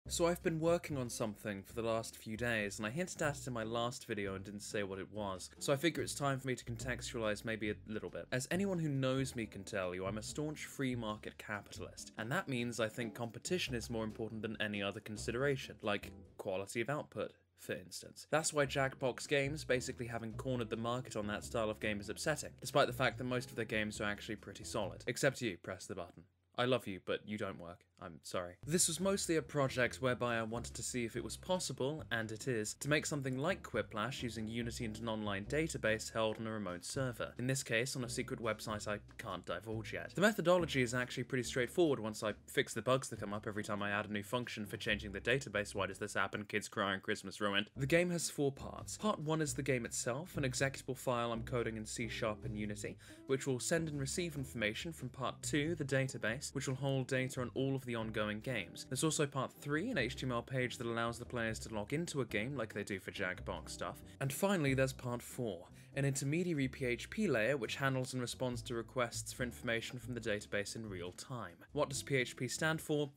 So I've been working on something for the last few days, and I hinted at it in my last video and didn't say what it was, so I figure it's time for me to contextualize maybe a little bit. As anyone who knows me can tell you, I'm a staunch free market capitalist, and that means I think competition is more important than any other consideration, like quality of output, for instance. That's why Jackbox Games basically having cornered the market on that style of game is upsetting, despite the fact that most of their games are actually pretty solid. Except you, press the button. I love you, but you don't work. I'm sorry. This was mostly a project whereby I wanted to see if it was possible, and it is, to make something like Quiplash using Unity and an online database held on a remote server. In this case, on a secret website I can't divulge yet. The methodology is actually pretty straightforward once I fix the bugs that come up every time I add a new function for changing the database. Why does this happen? Kids crying, Christmas ruined. The game has 4 parts. Part 1 is the game itself, an executable file I'm coding in C# and Unity, which will send and receive information from Part 2, the database, which will hold data on all of the ongoing games. There's also Part 3, an HTML page that allows the players to log into a game like they do for Jackbox stuff. And finally there's Part 4, an intermediary PHP layer which handles and responds to requests for information from the database in real time. What does PHP stand for?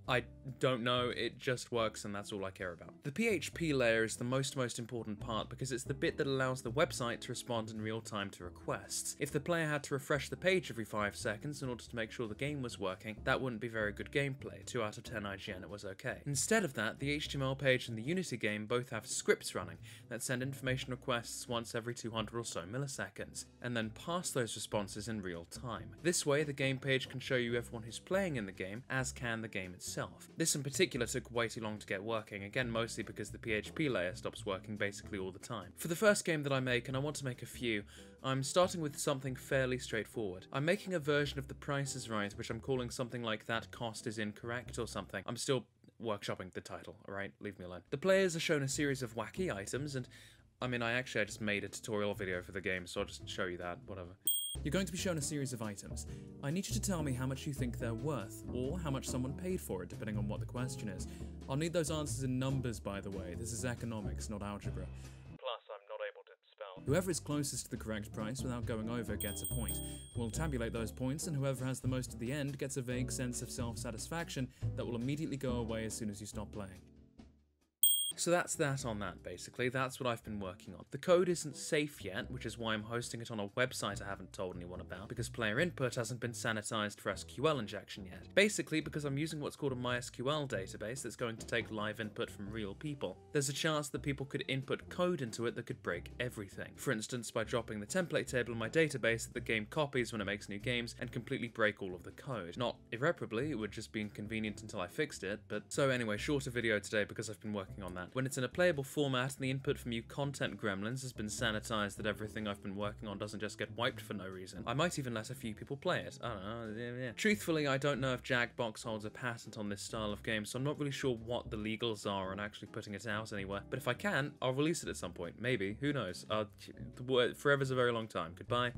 I don't know, it just works and that's all I care about. The PHP layer is the most important part because it's the bit that allows the website to respond in real time to requests. If the player had to refresh the page every 5 seconds in order to make sure the game was working, that wouldn't be very good gameplay. 2 out of 10 IGN, it was okay. Instead of that, the HTML page and the Unity game both have scripts running that send information requests once every 200 or so milliseconds, and then pass those responses in real time. This way, the game page can show you everyone who's playing in the game, as can the game itself. This in particular took way too long to get working, again mostly because the PHP layer stops working basically all the time. For the first game that I make, and I want to make a few, I'm starting with something fairly straightforward. I'm making a version of The Price is Right, which I'm calling something like That Cost is Incorrect or something. I'm still workshopping the title, alright? Leave me alone. The players are shown a series of wacky items, and I just made a tutorial video for the game, so I'll just show you that, whatever. You're going to be shown a series of items. I need you to tell me how much you think they're worth, or how much someone paid for it, depending on what the question is. I'll need those answers in numbers, by the way. This is economics, not algebra. Plus, I'm not able to spell. Whoever is closest to the correct price without going over gets a point. We'll tabulate those points, and whoever has the most at the end gets a vague sense of self-satisfaction that will immediately go away as soon as you stop playing. So that's that on that, basically. That's what I've been working on. The code isn't safe yet, which is why I'm hosting it on a website I haven't told anyone about, because player input hasn't been sanitized for SQL injection yet. Basically, because I'm using what's called a MySQL database that's going to take live input from real people. There's a chance that people could input code into it that could break everything. For instance, by dropping the template table in my database that the game copies when it makes new games and completely break all of the code. Not irreparably, it would just be inconvenient until I fixed it, but... So anyway, shorter video today because I've been working on that. When it's in a playable format and the input from you content gremlins has been sanitized that everything I've been working on doesn't just get wiped for no reason, I might even let a few people play it. I don't know, yeah. Truthfully, I don't know if Jackbox holds a patent on this style of game, so I'm not really sure what the legals are on actually putting it out anywhere, but if I can, I'll release it at some point. Maybe, who knows. Forever's a very long time. Goodbye.